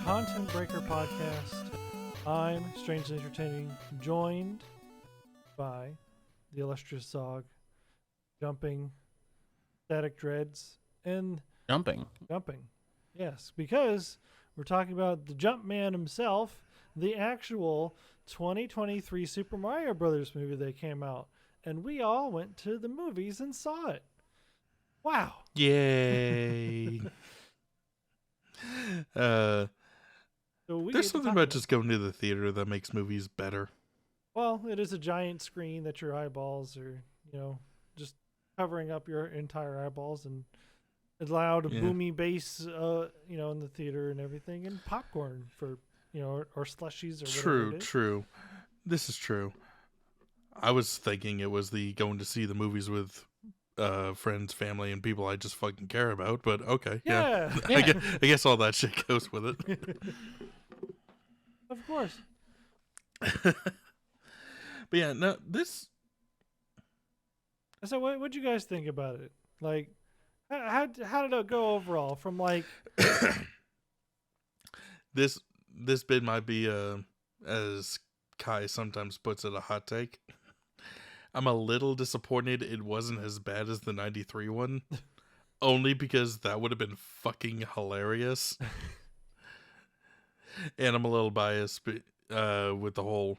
Content Breaker Podcast. I'm Strangely Entertaining, joined by the illustrious Zog, Jumping, Static Dreads, and Jumping. Yes, because we're talking about the Jumpman himself, the actual 2023 Super Mario Brothers movie that came out, and we all went to the movies and saw it. Wow. Yay. So There's something about just going to the theater that makes movies better. Well, it is a giant screen that your eyeballs are, just covering up your entire eyeballs, and it's loud, boomy bass, in the theater and everything, and popcorn for, or slushies or whatever it is. True. This is true. I was thinking it was the going to see the movies with friends, family, and people I just fucking care about, but okay. Yeah. I guess all that shit goes with it. Of course. But yeah, no, this... So what'd you guys think about it? Like, how did it go overall? From like... This bit might be, as Kai sometimes puts it, a hot take. I'm a little disappointed it wasn't as bad as the 93 one. Only because that would have been fucking hilarious. And I'm a little biased with the whole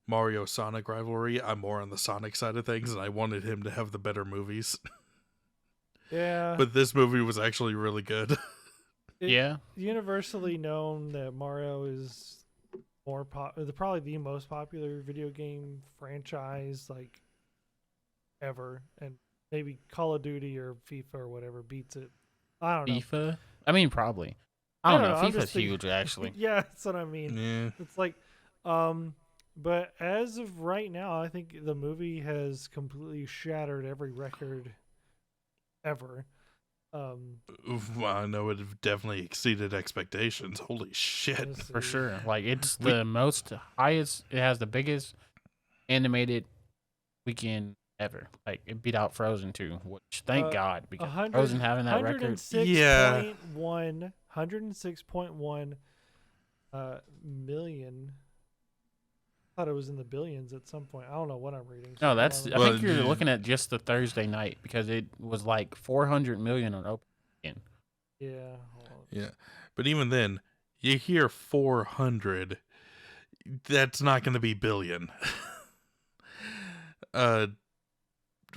Mario Sonic rivalry. I'm more on the Sonic side of things, and I wanted him to have the better movies. Yeah. But this movie was actually really good. It's universally known that Mario is probably the most popular video game franchise like ever, and maybe Call of Duty or FIFA or whatever beats it. I don't know. FIFA? I mean, probably. I don't know. FIFA's thinking, huge, actually. Yeah, that's what I mean. Yeah. It's like, but as of right now, I think the movie has completely shattered every record ever. I know it definitely exceeded expectations. Holy shit. For sure. Like, it's the highest, it has the biggest animated weekend ever. Like, it beat out Frozen 2, which, thank God, because Frozen having that record. 106.1 million. I thought it was in the billions at some point. I don't know what I'm reading. No, I think you're looking at just the Thursday night, because it was like 400 million on opening. Yeah. Yeah. But even then, you hear 400, that's not going to be billion.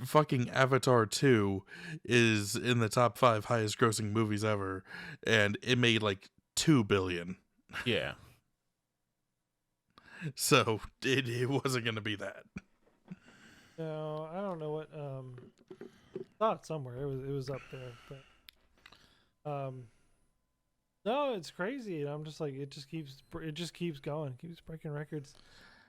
Fucking Avatar 2 is in the top 5 highest grossing movies ever, and it made like 2 billion. Yeah. So it wasn't going to be that. No, I don't know what saw it somewhere. It was up there, but no, it's crazy. And I'm just like, it just keeps going, keeps breaking records.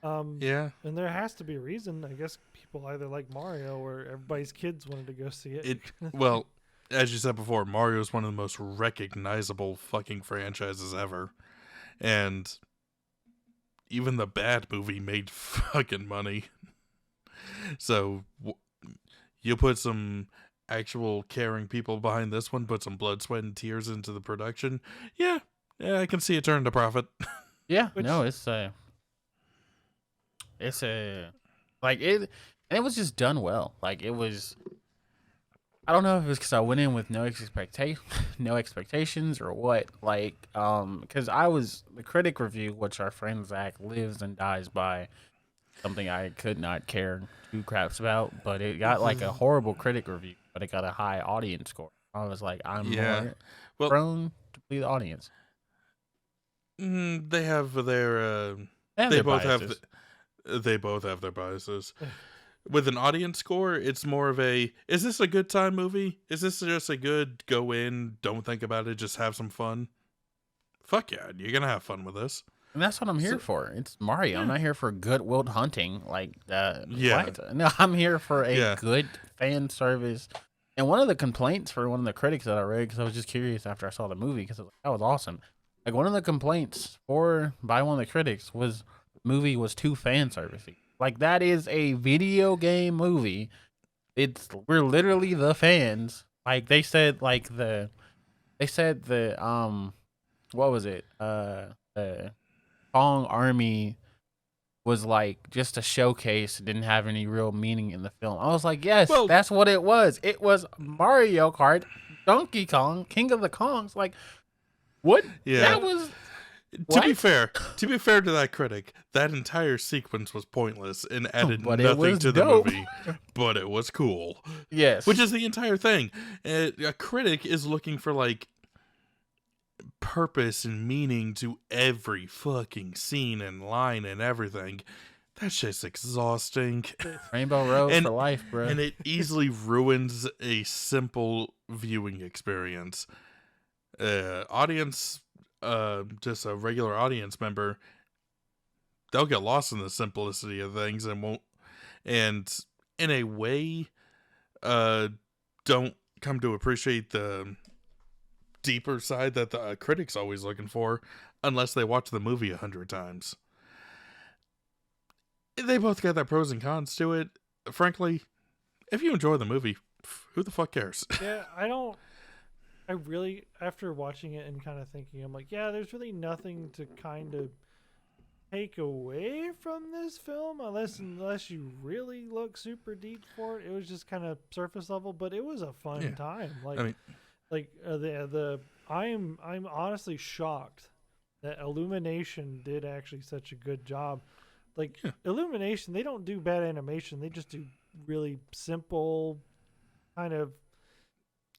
Yeah. And there has to be a reason. I guess people either like Mario or everybody's kids wanted to go see it. Well, as you said before, Mario is one of the most recognizable fucking franchises ever. And even the bad movie made fucking money. So you put some actual caring people behind this one, put some blood, sweat, and tears into the production. Yeah, I can see it turn to profit. Yeah, it's like it, and it was just done well. Like, it was, I don't know if it was because I went in with no expectations or what. Like, because the critic review, which our friend Zach lives and dies by, something I could not care two craps about, but it got like a horrible critic review, but it got a high audience score. I was like, I'm more prone to please the audience. They have their they both have their biases. With an audience score, it's more of a, is this a good time movie? Is this just a good go in, don't think about it, just have some fun? Fuck yeah, you're gonna have fun with this. And that's what I'm here for. It's Mario. Yeah. I'm not here for Goodwill Hunting. Like, yeah. No, I'm here for a good fan service. And one of the complaints for one of the critics that I read, because I was just curious after I saw the movie, because that was awesome. Like, one of the complaints by one of the critics was the movie was too fan servicey. Like, that is a video game movie. We're literally the fans. Like, they said the what was it? Kong Army was like just a showcase. It didn't have any real meaning in the film. I was like, yes, that's what it was. It was Mario Kart, Donkey Kong, King of the Kongs. Like, what? Yeah. That was. To be fair to that critic, that entire sequence was pointless and added nothing to the movie. But it was cool. Yes. Which is the entire thing. A critic is looking for like purpose and meaning to every fucking scene and line and everything. That's just exhausting. Rainbow Road for life, bro. And it easily ruins a simple viewing experience. Just a regular audience member, they'll get lost in the simplicity of things and in a way, don't come to appreciate the deeper side that the critic's always looking for unless they watch the movie 100 times. They both got their pros and cons to it. Frankly, if you enjoy the movie, who the fuck cares? Yeah, I really, after watching it and kind of thinking, I'm like, yeah, there's really nothing to kind of take away from this film unless you really look super deep for it. It was just kind of surface level, but it was a fun time. I'm honestly shocked that Illumination did actually such a good job. Illumination, they don't do bad animation. They just do really simple kind of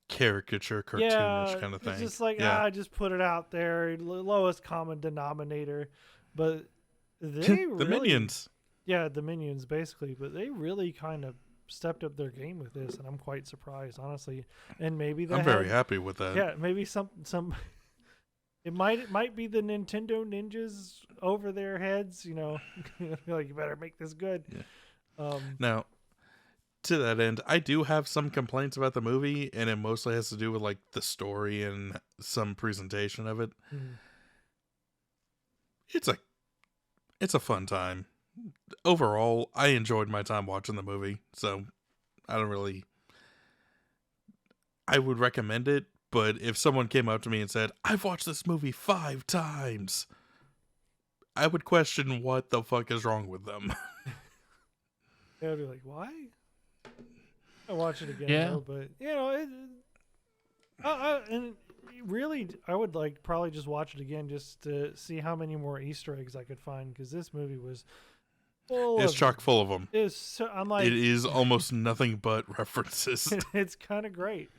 caricature, cartoonish kind of thing. It's just like, just put it out there, lowest common denominator. But they the Minions. Yeah, the Minions, basically. But they really kind of stepped up their game with this, and I'm quite surprised, honestly. And maybe I'm very happy with that. Yeah, maybe some it might be the Nintendo ninjas over their heads, like, you better make this good. Yeah. Now, to that end, I do have some complaints about the movie, and it mostly has to do with like the story and some presentation of it. Mm-hmm. It's a fun time. Overall, I enjoyed my time watching the movie, so I would recommend it, but if someone came up to me and said, I've watched this movie 5 times, I would question what the fuck is wrong with them. I'd be like, why? I'll watch it again, though, but and really, I would probably just watch it again just to see how many more Easter eggs I could find, because this movie was full. It's chock full of them. It is almost nothing but references. It's kind of great.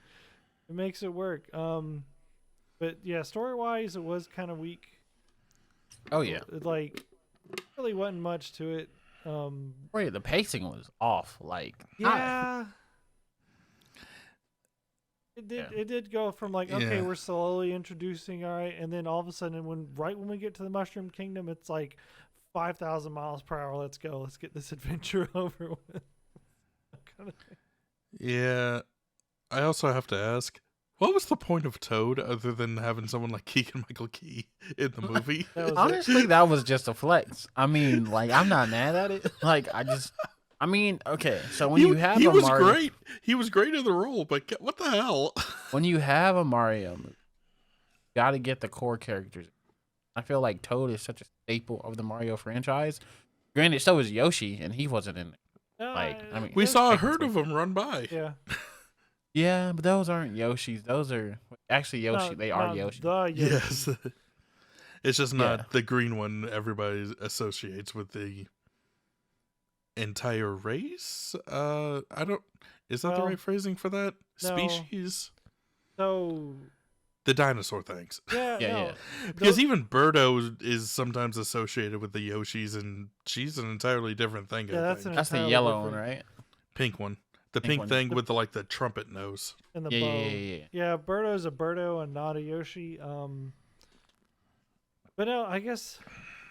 It makes it work. But yeah, story wise, it was kind of weak. Oh yeah, really wasn't much to it. Wait, the pacing was off. It did go from we're slowly introducing, all right, and then all of a sudden when we get to the Mushroom Kingdom, it's like 5,000 miles per hour. Let's go. Let's get this adventure over with. Yeah. I also have to ask, what was the point of Toad other than having someone like Keegan-Michael Key in the movie? Honestly, that was just a flex. I mean, I'm not mad at it. Okay, so when you have he a was Mario, great. He was great in the role, but what the hell? When you have a Mario movie, you got to get the core characters. I feel like Toad is such a staple of the Mario franchise. Granted, so is Yoshi, and he wasn't in it. We saw a herd of them run by. Yeah. Yeah, but those aren't Yoshis. Those are actually Yoshi. They are Yoshi. Yes. It's just not the green one everybody associates with the entire race. Is that the right phrasing for that? No. Species? So the dinosaur things. Yeah. Because even Birdo is sometimes associated with the Yoshis, and she's an entirely different thing. Yeah, that's the yellow one, right? Pink one. The pink thing with the trumpet nose. And the bow. Yeah, Birdo's a Birdo and not a Yoshi. But no, I guess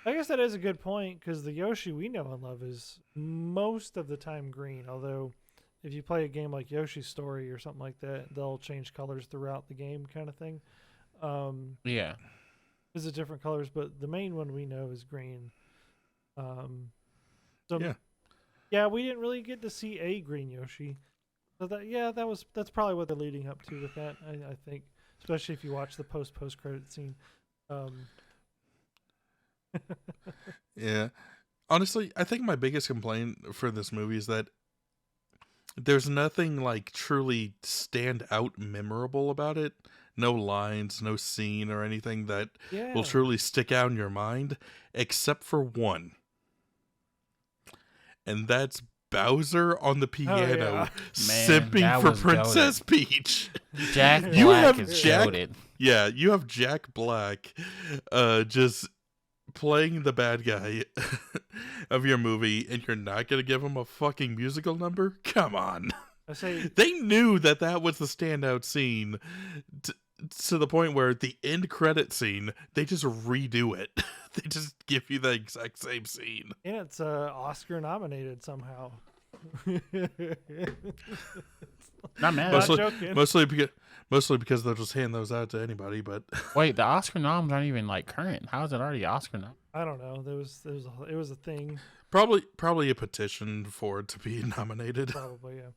that is a good point, because the Yoshi we know and love is most of the time green. Although, if you play a game like Yoshi's Story or something like that, they'll change colors throughout the game, kind of thing. Yeah, there's different colors, but the main one we know is green. Yeah, we didn't really get to see a green Yoshi. So that's probably what they're leading up to with that. I think, especially if you watch the post credit scene. Yeah. Honestly, I think my biggest complaint for this movie is that there's nothing like truly stand out memorable about it. No lines, no scene or anything that will truly stick out in your mind, except for one. And that's Bowser on the piano simping for Princess Peach. Jack Black is goated. Yeah, you have Jack Black just playing the bad guy of your movie, and you're not going to give him a fucking musical number? Come on. They knew that was the standout scene to the point where the end credit scene, they just redo it. They just give you the exact same scene. And it's Oscar nominated somehow. Not mad. Mostly because they'll just hand those out to anybody. But wait, the Oscar noms aren't even like current. How is it already Oscar nom? I don't know. It was a thing. Probably a petition for it to be nominated. Probably, yeah.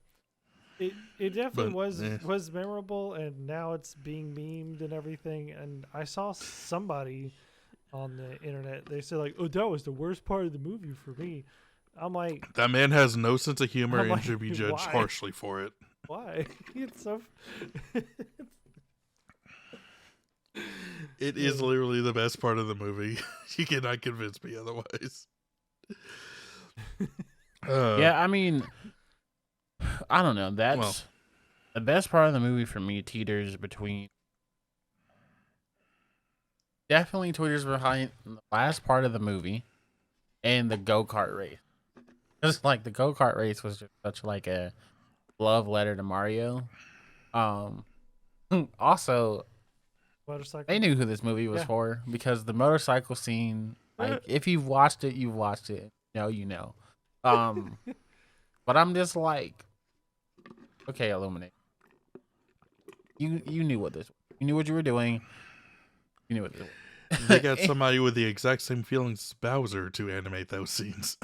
It definitely was memorable, and now it's being memed and everything. And I saw somebody on the internet, they said like, "Oh, that was the worst part of the movie for me." I'm like, that man has no sense of humor and should be judged harshly for it. Why? It's so. It is literally the best part of the movie. You cannot convince me otherwise. Yeah, I mean, I don't know. That's the best part of the movie for me. Teeters between. Definitely teeters behind the last part of the movie and the go-kart race. Just like the go-kart race was just such like a love letter to Mario. Also, motorcycle. They knew who this movie was for because the motorcycle scene, like if you've watched it, you've watched it. You know. But I'm just like, okay, Illuminate. You knew what this was. You knew what you were doing. You knew what this was. They got somebody with the exact same feelings as Bowser to animate those scenes.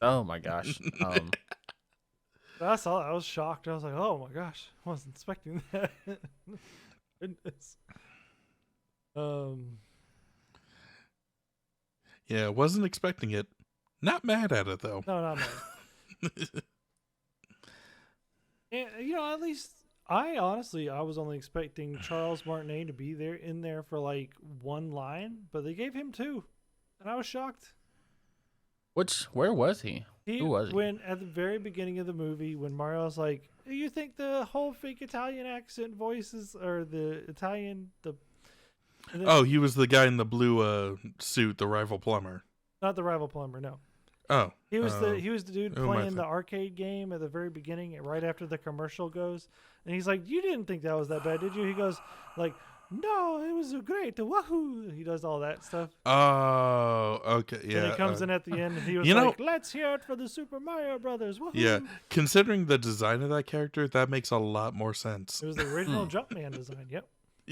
Oh my gosh. I saw that. I was shocked. I was like, oh my gosh. I wasn't expecting that. Goodness. Yeah, wasn't expecting it. Not mad at it though. No, not mad. And, at least I was only expecting Charles Martinet to be in there for like one line, but they gave him two, and I was shocked. Where was he? Who was he? When at the very beginning of the movie, when Mario's like, "You think the whole fake Italian accent voices or the Italian he was the guy in the blue suit, the rival plumber. Not the rival plumber, no. Oh, he was the dude playing the arcade game at the very beginning, right after the commercial goes, and he's like, "You didn't think that was that bad, did you?" He goes, like, "No, it was great, wahoo!" He does all that stuff. Oh, okay, yeah. And he comes in at the end, and he was like, "Let's hear it for the Super Mario Brothers, wahoo!" Yeah, considering the design of that character, that makes a lot more sense. It was the original Jumpman design. Yep.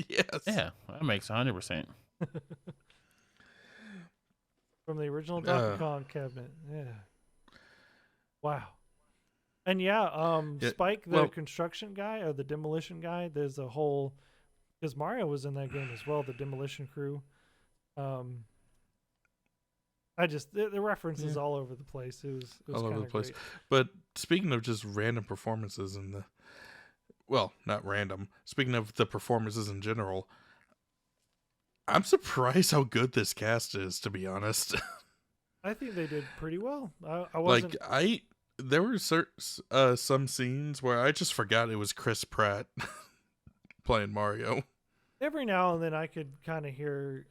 Yes. Yeah, that makes 100%. From the original Donkey Kong cabinet. Yeah. Wow. And Spike, the construction guy or the demolition guy, there's a whole, because Mario was in that game as well, the demolition crew. The references all over the place. It was all over the place. Great. But speaking of just random performances not random. Speaking of the performances in general, I'm surprised how good this cast is, to be honest. I think they did pretty well. I wasn't there were some scenes where I just forgot it was Chris Pratt playing Mario. Every now and then I could kind of hear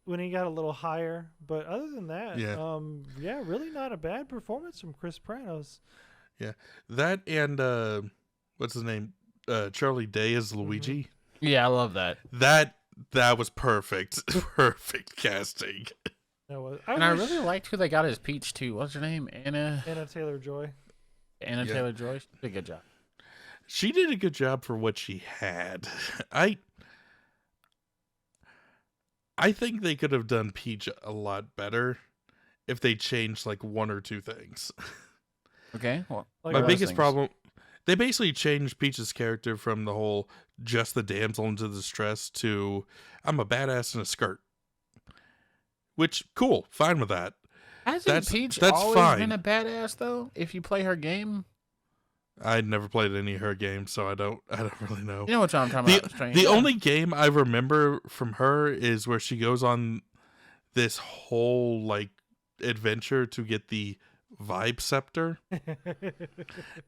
when he got a little higher, but other than that, really not a bad performance from Chris Pratt. Yeah, that and what's his name? Charlie Day as Luigi. Mm-hmm. Yeah, I love that. That was perfect. Perfect casting. I really liked who they got as Peach too. What's her name? Anna Taylor-Joy. Taylor-Joy. She did a good job. She did a good job for what she had. I think they could have done Peach a lot better if they changed like one or two things. Okay. Well, my biggest problem They basically changed Peach's character from the whole just the damsel into distress to I'm a badass in a skirt. Which, cool, fine with that. Hasn't Peach always been a badass though? If you play her game, I'd never played any of her games, so I don't really know. You know what I'm talking about. The only game I remember from her is where she goes on this whole like adventure to get the Vibe Scepter,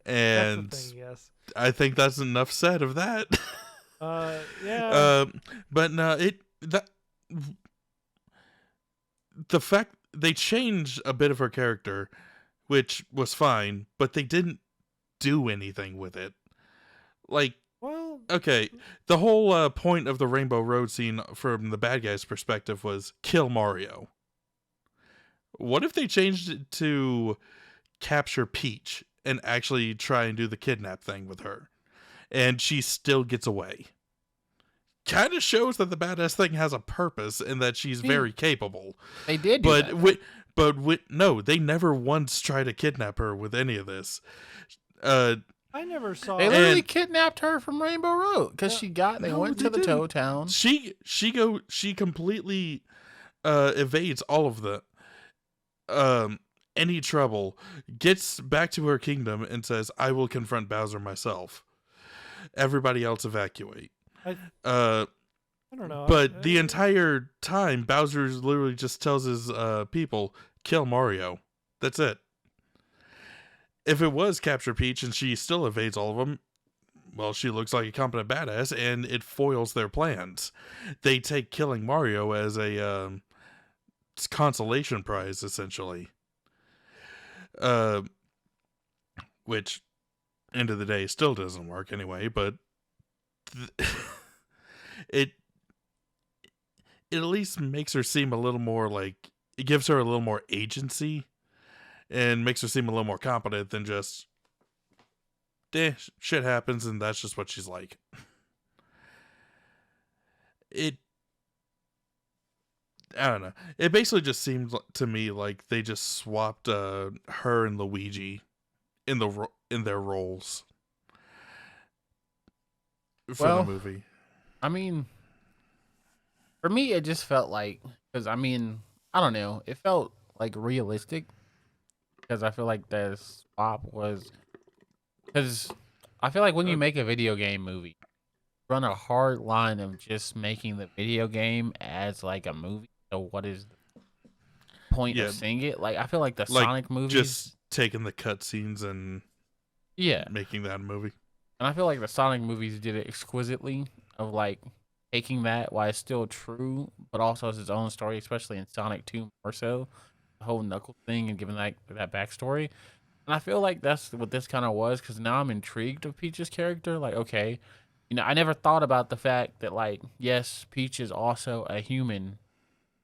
and That's the thing, yes. I think that's enough said of that. Yeah. But no, the fact they changed a bit of her character, which was fine, but they didn't do anything with it. Like, well, okay, the whole point of the Rainbow Road scene from the bad guy's perspective was kill Mario. What if they changed it to capture Peach and actually try and do the kidnap thing with her, and she still gets away? Kind of shows that the badass thing has a purpose and that she's very capable. They did do that. No, they never once tried to kidnap her with any of this. I never saw. They literally kidnapped her from Rainbow Road because they went to the Toad Town. She completely evades all of the any trouble, gets back to her kingdom and says, "I will confront Bowser myself. Everybody else evacuate." I don't know. But the entire time, Bowser literally just tells his people, "Kill Mario." That's it. If it was capture Peach and she still evades all of them, well, she looks like a competent badass, and it foils their plans. They take killing Mario as a consolation prize, essentially. Which, end of the day, still doesn't work anyway. But it at least makes her seem a little more like it gives her a little more agency. And makes her seem a little more competent than just, shit happens and that's just what she's like. I don't know. It basically just seemed to me like they just swapped her and Luigi in their roles for the movie. I mean, for me, it just felt like, because I mean, I don't know, it felt like realistic. Because I feel like the swap was, because I feel like when you make a video game movie, run a hard line of just making the video game as like a movie. So what is the point of seeing it? Like I feel like the Sonic movies, just taking the cutscenes and making that a movie. And I feel like the Sonic movies did it exquisitely of like taking that while it's still true, but also as its own story, especially in Sonic 2 more so. The whole Knuckles thing and giving that backstory. And I feel like that's what this kind of was, because now I'm intrigued of Peach's character. Like, okay, I never thought about the fact that, like, yes, Peach is also a human,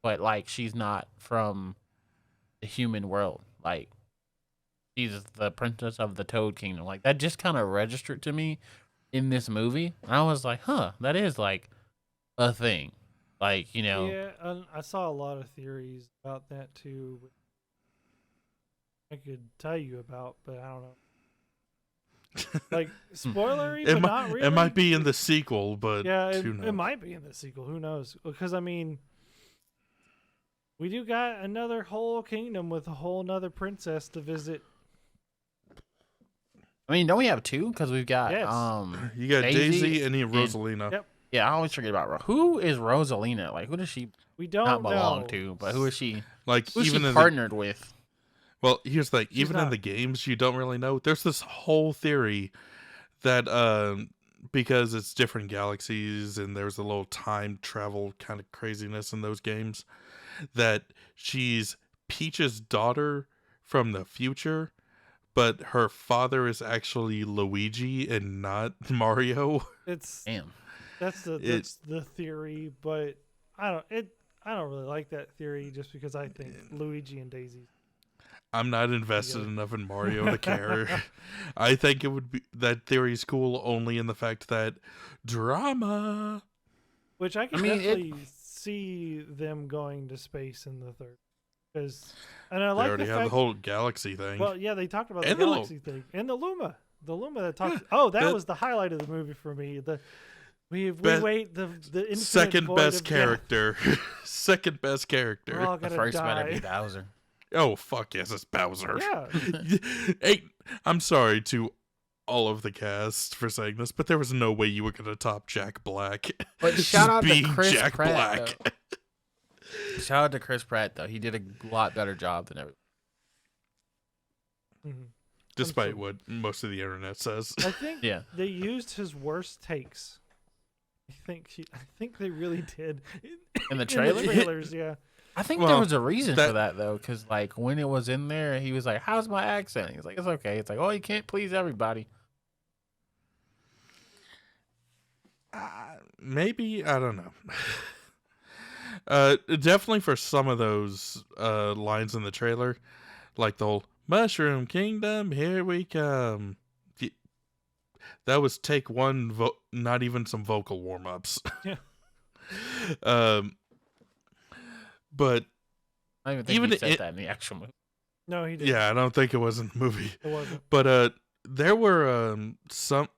but, like, she's not from the human world. Like, she's the princess of the Toad Kingdom. Like, that just kind of registered to me in this movie. And I was like, huh, that is, like, a thing. Like, Yeah, I saw a lot of theories about that too. I could tell you about, but I don't know. Like, spoilery, but not really. It might be in the sequel, but yeah, it might be in the sequel. Who knows? Because, I mean, we do got another whole kingdom with a whole nother princess to visit. I mean, don't we have two? Because we've got, you got Daisy and Rosalina. Yep. Yeah, I always forget about who is Rosalina. Like, who does she not belong to? But who is she? Like, who's even she partnered with? Well, here's the thing. Even in the games, you don't really know. There's this whole theory that because it's different galaxies and there's a little time travel kind of craziness in those games, that she's Peach's daughter from the future, but her father is actually Luigi and not Mario. Damn. That's the theory, but I don't really like that theory just because I think Luigi and Daisy. I'm not invested enough in Mario to care. I think it would be that theory's cool only in the fact that drama. Which I can definitely see them going to space in the third. And I like they already have the whole galaxy thing. Well, yeah, they talked about the galaxy thing and the Luma. The Luma that talks. Oh, that was the highlight of the movie for me. We wait the infinite second void best of character. Second best character. We're all The gonna first die. better be Bowser. Oh fuck yes, it's Bowser. Yeah. Hey, I'm sorry to all of the cast for saying this, but there was no way you were gonna top Jack Black. But Just shout out to being Chris Jack Pratt. Black. Shout out to Chris Pratt though. He did a lot better job than everyone. Mm-hmm. Despite what most of the internet says. I think Yeah. they used his worst takes. I think they really did. In the trailer? In the trailers, yeah. I think Well, there was a reason for that though, because like when it was in there, he was like, "How's my accent?" He's like, "It's okay." It's like, "Oh, you can't please everybody." Maybe, I don't know. Definitely for some of those lines in the trailer, like the whole Mushroom Kingdom, here we come. That was take one, not even some vocal warm-ups. Yeah. But I don't even think he said that in the actual movie. No, he didn't. yeah, I don't think it was in the movie. It wasn't. But there were some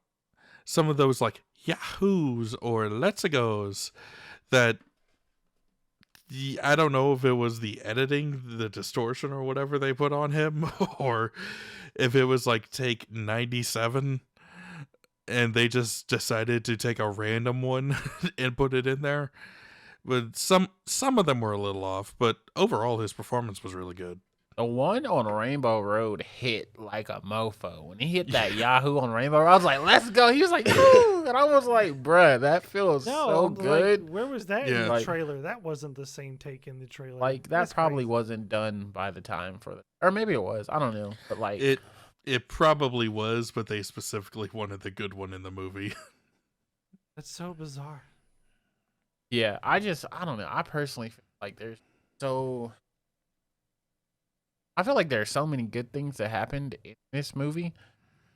of those like Yahoos or Let's Go's that I don't know if it was the editing, the distortion or whatever they put on him, or if it was like take 97 and they just decided to take a random one and put it in there. But some of them were a little off, but overall his performance was really good. The one on Rainbow Road hit like a mofo. When he hit that Yahoo on Rainbow Road, I was like, "Let's go!" He was like, "Woo!" And I was like, "Bruh, that feels so good." Like, where was that in the trailer? That wasn't the same take in the trailer. Like that That's probably crazy. wasn't done by the time for the, or maybe it was. I don't know, but like It probably was, but they specifically wanted the good one in the movie. That's so bizarre. yeah, I don't know. I personally feel like I feel like there are so many good things that happened in this movie.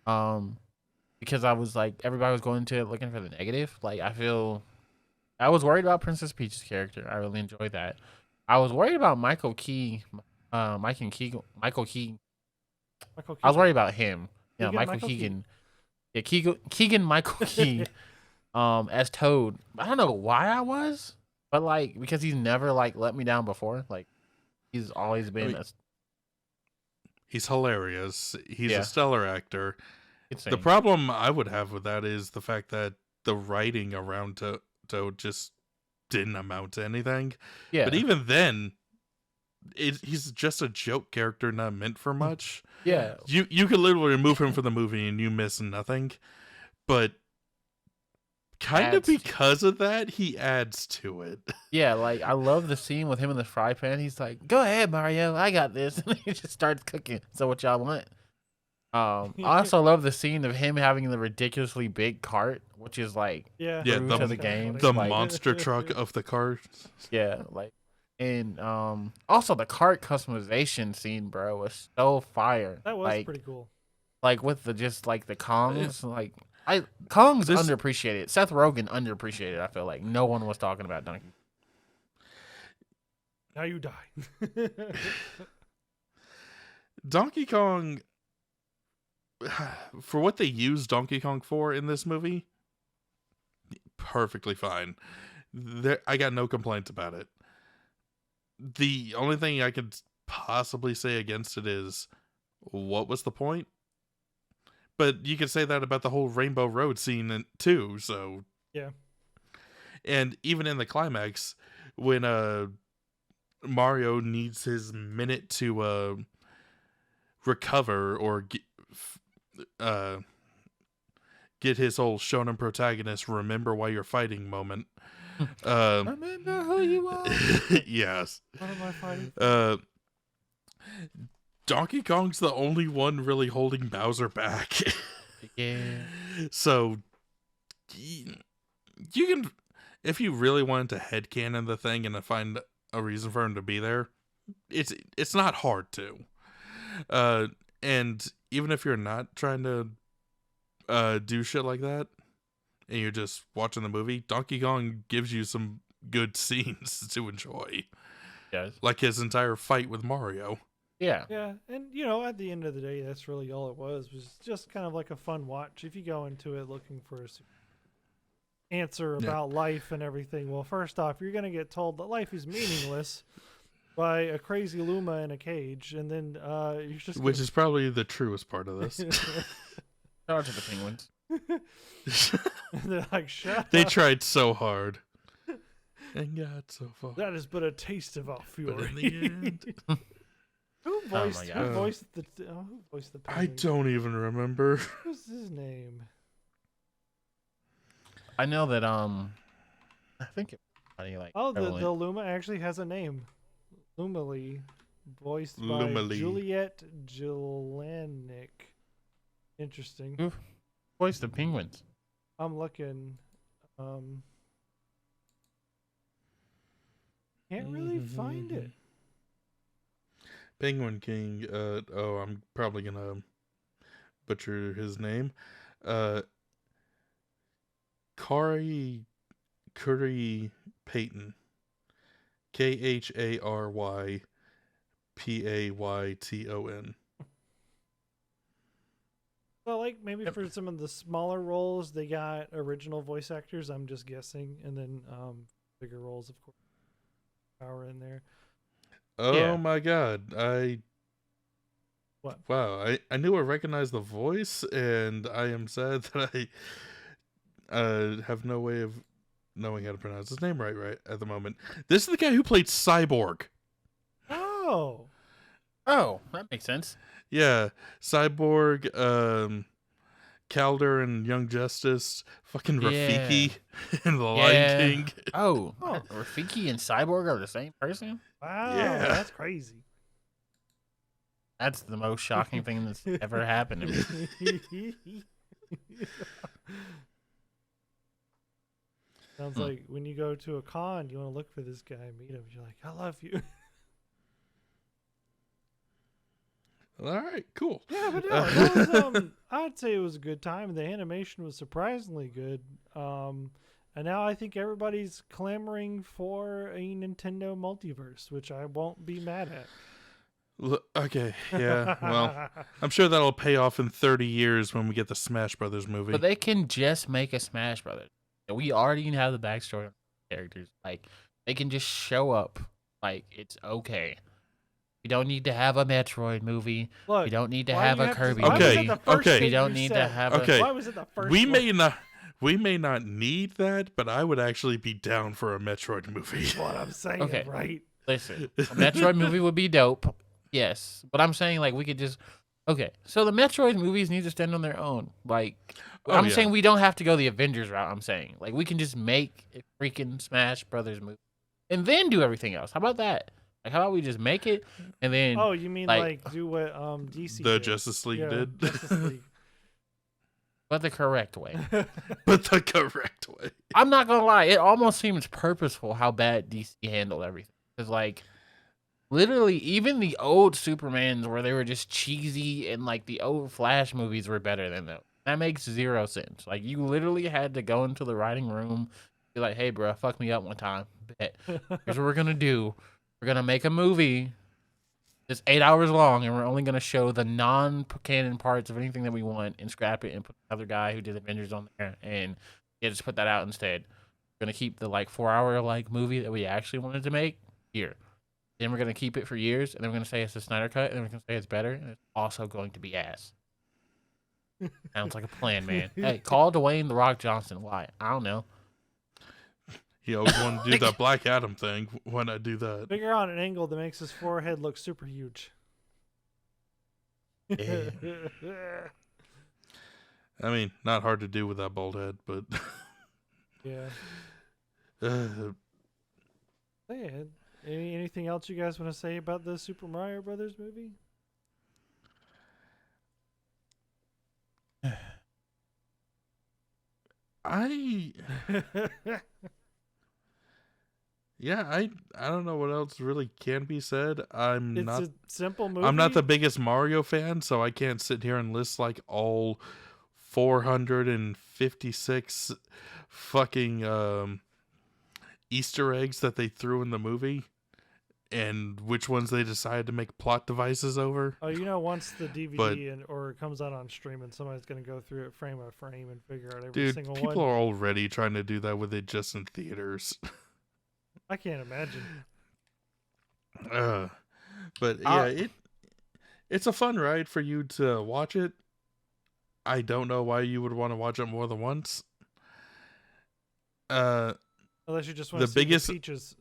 Because I was like, everybody was going into it looking for the negative. Like, I was worried about Princess Peach's character. I really enjoyed that. I was worried about Michael Key. I was worried about him. Yeah, Michael Keegan. Yeah, Keegan Michael Key. As Toad. I don't know why I was, but like because he's never like let me down before. Like he's always been he's hilarious. He's a stellar actor. Insane. The problem I would have with that is the fact that the writing around Toad just didn't amount to anything. Yeah. But even then, he's just a joke character, not meant for much. Yeah. You could literally remove him from the movie and you miss nothing. But kind of because of that, he adds to it. Yeah, like I love the scene with him in the fry pan. He's like, "Go ahead, Mario, I got this," and he just starts cooking. So what y'all want? I also love the scene of him having the ridiculously big cart, which is like the game, the monster truck of the cart. Yeah, like, and also the cart customization scene, bro, was so fire. That was pretty cool. Like with the the Kongs, like. Kong's underappreciated. Seth Rogen underappreciated. I feel like no one was talking about Donkey. Now you die. Donkey Kong, for what they use Donkey Kong for in this movie, perfectly fine. I got no complaints about it. The only thing I could possibly say against it is, what was the point? But you could say that about the whole Rainbow Road scene too. So yeah, and even in the climax, when Mario needs his minute to recover or get his whole Shonen protagonist remember why you're fighting moment. Remember who you are. Yes. What am I fighting? Donkey Kong's the only one really holding Bowser back. Yeah. So you can, if you really wanted to headcanon the thing and to find a reason for him to be there, it's not hard to. And even if you're not trying to do shit like that and you're just watching the movie, Donkey Kong gives you some good scenes to enjoy. Yes. Like his entire fight with Mario. Yeah. Yeah, and at the end of the day, that's really all it was just kind of like a fun watch. If you go into it looking for a answer about life and everything, well, first off, you're gonna get told that life is meaningless by a crazy Luma in a cage, and then you're just which is probably the truest part of this. Shout out to the penguins. They're like, shut They up. tried so hard and got so far. That is but a taste of our fury. But in the end, Who voiced God. who voiced the I penguin? don't even remember. What's his name? I know that I think it like Oh, the prevalent. Luma actually has a name. Lumily, voiced by Lumily. Juliet Jelenic. Interesting. Who voiced the penguins? I'm looking. Can't really find it. Penguin King. I'm probably gonna butcher his name. Curry Payton. KHARYPAYTON. Well, like maybe for some of the smaller roles, they got original voice actors. I'm just guessing, and then bigger roles, of course, power in there. Oh Yeah. my god. What? Wow, I knew I recognized the voice, and I am sad that I have no way of knowing how to pronounce his name right at the moment. This is the guy who played Cyborg. Oh, That makes sense. Yeah, Cyborg, Calder and Young Justice, fucking Rafiki and the Lion King. Oh, Rafiki and Cyborg are the same person? wow, Yeah. that's crazy. That's the most shocking thing that's ever happened to me. Sounds like when you go to a con, you want to look for this guy and meet him. You're like, I love you. All right, cool. Yeah, but no, that was, I'd say it was a good time. The animation was surprisingly good. And now I think everybody's clamoring for a Nintendo multiverse, which I won't be mad at. Okay, yeah, well, I'm sure that'll pay off in 30 years when we get the Smash Brothers movie. But they can just make a Smash Brothers. We already have the backstory of the characters. Like, they can just show up. Like, it's okay. We don't need to have a Metroid movie. Look, We don't need to why have do you a have to- Kirby why was Okay, it the first okay. thing We don't you need to said? have Okay. Why was it the first we one? may not need that, but I would actually be down for a Metroid movie. That's what I'm saying, Okay. right? Listen, a Metroid movie would be dope. Yes. But I'm saying, like, we could just... Okay, so the Metroid movies need to stand on their own. Like, Oh, I'm yeah. saying we don't have to go the Avengers route, I'm saying. Like, we can just make a freaking Smash Brothers movie. And then do everything else. How about that? Like, how about we just make it, and then... Oh, you mean like- like do what DC The did. Justice League Yeah, did, Justice League. But the correct way. but the correct way. I'm not gonna lie, it almost seems purposeful how bad DC handled everything. Because, like, literally, even the old Supermans where they were just cheesy and, like, the old Flash movies were better than them. That makes zero sense. Like, you literally had to go into the writing room, be like, hey, bro, fuck me up one time. Bet. Here's what we're gonna do. We're gonna make a movie that's 8 hours long, and we're only gonna show the non-canon parts of anything that we want and scrap it and put another guy who did Avengers on there, and just put that out instead. We're gonna keep the 4-hour movie that we actually wanted to make here. Then we're gonna keep it for years, and then we're gonna say it's the Snyder Cut, and then we're gonna say it's better, and it's also going to be ass. Sounds like a plan, man. Hey, call Dwayne The Rock Johnson. Why? I don't know. He always wanted to do that Black Adam thing. Why not do that? Figure out an angle that makes his forehead look super huge. Yeah. I mean, not hard to do with that bald head, but Yeah. uh, Say it. Anything else you guys want to say about the Super Mario Brothers movie? I don't know what else really can be said. It's a simple movie. I'm not the biggest Mario fan, so I can't sit here and list all 456 fucking Easter eggs that they threw in the movie. and which ones they decide to make plot devices over. Oh, once the DVD or it comes out on streaming, somebody's going to go through it frame by frame and figure out every single one. People are already trying to do that with it just in theaters. I can't imagine. But yeah, it's a fun ride for you to watch it. I don't know why you would want to watch it more than once. Unless you just want to see the Peaches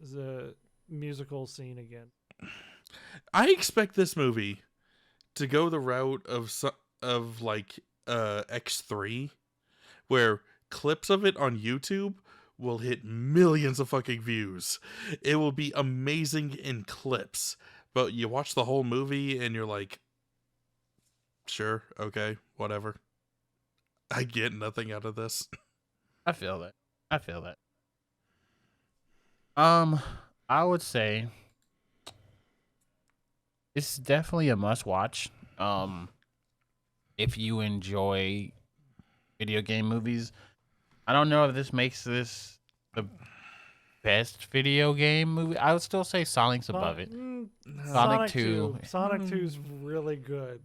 musical scene again. I expect this movie to go the route of like X3, where clips of it on YouTube will hit millions of fucking views. It will be amazing in clips, but you watch the whole movie and you're like, sure, okay, whatever. I get nothing out of this. I feel that. I would say it's definitely a must watch. If you enjoy video game movies. I don't know if this makes this the best video game movie. I would still say Sonic's above it. Sonic 2. Sonic 2 is really good.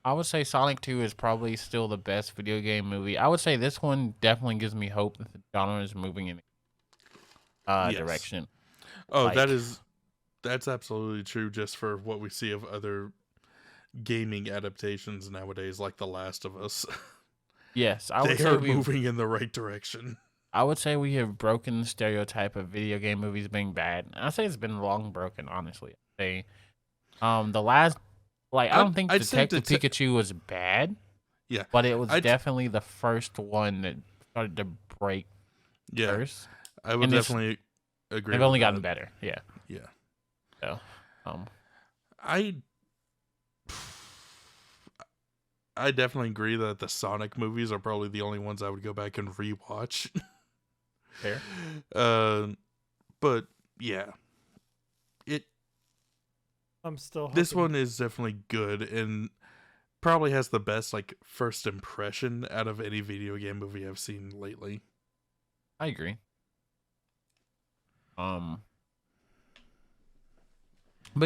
I would say Sonic 2 is probably still the best video game movie. I would say this one definitely gives me hope that the genre is moving in direction. Oh, that's absolutely true just for what we see of other gaming adaptations nowadays, like The Last of Us. Yes, they are moving in the right direction. I would say we have broken the stereotype of video game movies being bad. I say it's been long broken, honestly. I say, the last, I don't think Detective Pikachu was bad. Yeah, but it was definitely the first one that started to break. Yeah, first. I would definitely agree. They've only gotten better. Yeah. Yeah. So, I definitely agree that the Sonic movies are probably the only ones I would go back and rewatch. Fair. But yeah, I'm still hoping. This one is definitely good and probably has the best first impression out of any video game movie I've seen lately. I agree. But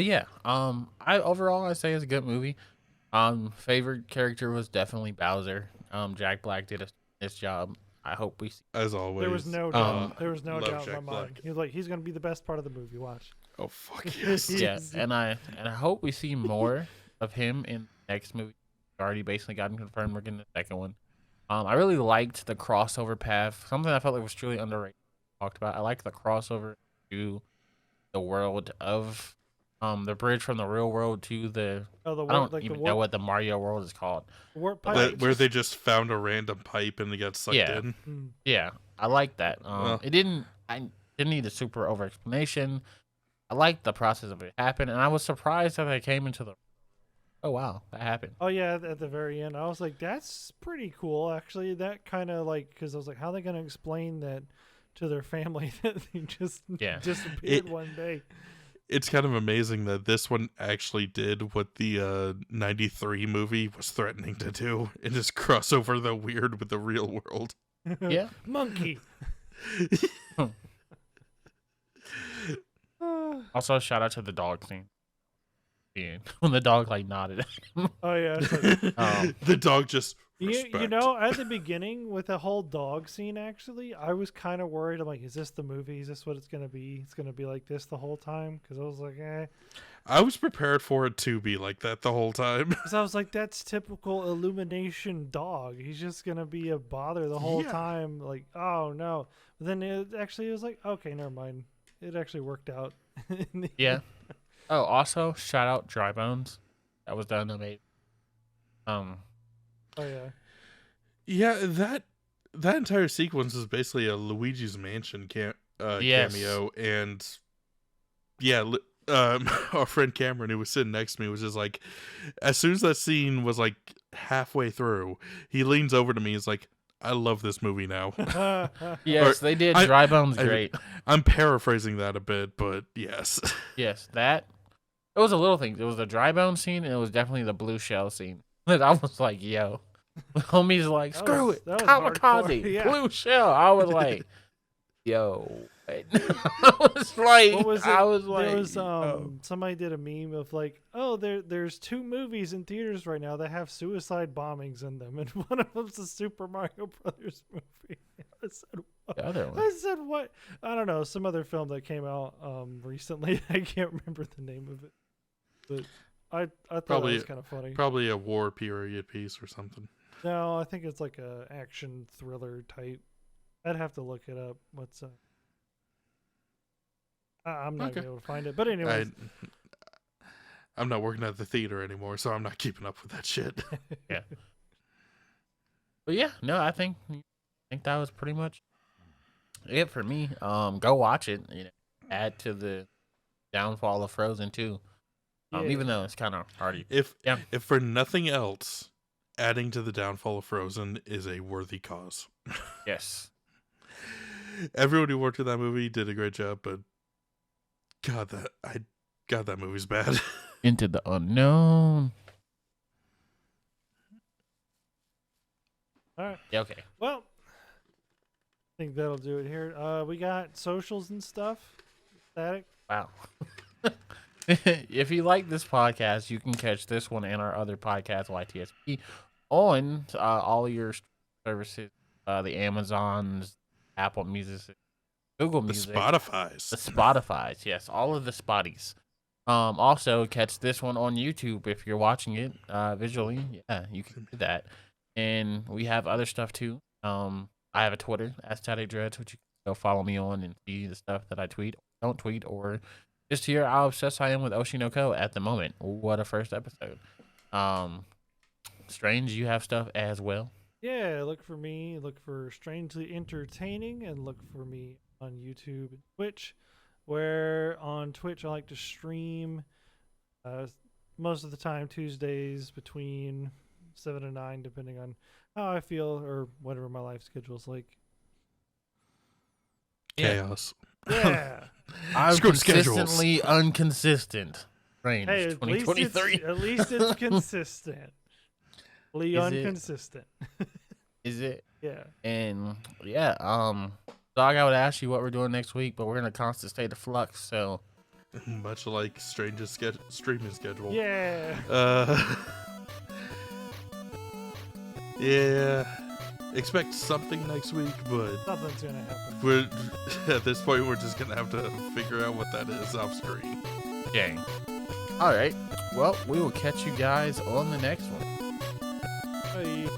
yeah, I say it's a good movie. Favorite character was definitely Bowser. Jack Black did his job. I hope we see. As always. There was no doubt. There was no doubt in my mind. He was he's gonna be the best part of the movie. Watch. Oh fuck yes. Yeah, and I hope we see more of him in the next movie. We've already basically gotten confirmed we're getting the second one. I really liked the crossover path. Something I felt like was truly underrated. Talked about. I liked the crossover to the world of the bridge from the real world to the I don't even know what the Mario world is called. Warp pipe. Where they just found a random pipe and they got sucked in. Yeah, I like that. I didn't need a super over explanation. I liked the process of it happened, and I was surprised that they came into the. Oh wow, that happened. Oh yeah, at the very end, I was like, that's pretty cool. Actually, that kind of because I was like, how are they gonna explain that to their family that they just disappeared one day? It's kind of amazing that this one actually did what the 93 movie was threatening to do and just cross over the weird with the real world. Yeah. Monkey. Also, shout out to the dog scene. When the dog nodded at him. Oh yeah. The dog just you know, at the beginning with the whole dog scene, actually, I was kind of worried. I'm like, is this the movie? Is this what it's gonna be? It's gonna be like this the whole time? Because I was like, I was prepared for it to be like that the whole time. Because I was like, that's typical Illumination dog. He's just gonna be a bother the whole time. Like, oh no. But then it was like, okay, never mind. It actually worked out. Yeah. Oh, also shout out Dry Bones. That was done amazing. Oh yeah. Yeah, that entire sequence is basically a Luigi's Mansion cameo, and yeah, our friend Cameron, who was sitting next to me, was just like, as soon as that scene was halfway through, he leans over to me, he's like, I love this movie now. Yes, they did. Dry Bones great. I'm paraphrasing that a bit, but yes. Yes, that. It was a little thing. It was the Dry Bones scene, and it was definitely the blue shell scene. And I was like, yo. The homie's like, screw it. Kamikaze. Yeah. Blue shell. I was like, yo. I was like, What was it? I was like, there was somebody did a meme of like, oh, there's 2 movies in theaters right now that have suicide bombings in them, and one of them's a Super Mario Brothers movie. I said, what? The other one. I said, what? I don't know, some other film that came out recently. I can't remember the name of it, but I thought Probably- that was kind of funny. Probably a war period piece or something. No, I think it's like a action thriller type. I'd have to look it up. What's I'm not gonna be able to find it. But anyway, I'm not working at the theater anymore, so I'm not keeping up with that shit. Yeah. But yeah, no, I think that was pretty much it for me. Go watch it. You know, add to the downfall of Frozen 2. Even though it's kind of hard. If for nothing else, adding to the downfall of Frozen is a worthy cause. Yes. Everyone who worked on that movie did a great job, but God, that movie's bad. Into the unknown. all right. Yeah, okay. Well, I think that'll do it here. We got socials and stuff. Static. Wow. If you like this podcast, you can catch this one and our other podcast, YTSP, on all your services, the Amazons, Apple Music, Google Music, The Spotifys, yes, all of the Spotties. Also, catch this one on YouTube if you're watching it visually. Yeah, you can do that. And we have other stuff too. I have a Twitter, @StaticDreads, which you can go follow me on and see the stuff that I tweet, don't tweet, or just hear how obsessed I am with Oshinoko at the moment. What a first episode. Strange, you have stuff as well? Yeah, look for me. Look for Strangely Entertaining, and look for me on YouTube and Twitch. Where on Twitch I like to stream most of the time Tuesdays between 7 and 9, depending on how I feel or whatever my life schedule's like. Chaos. Yeah. I'm Screw the consistently inconsistent. Strange, Hey, 2023. at least it's consistent. Leon it? consistent. Is it? Yeah. And yeah, Dog, I would ask you what we're doing next week, but we're in a constant state of flux, so Much like Strange's streaming schedule. Yeah. Yeah. Expect something next week, but Something's gonna happen. at this point we're just gonna have to figure out what that is off screen. dang. All right. Well, we will catch you guys on the next one. Bye.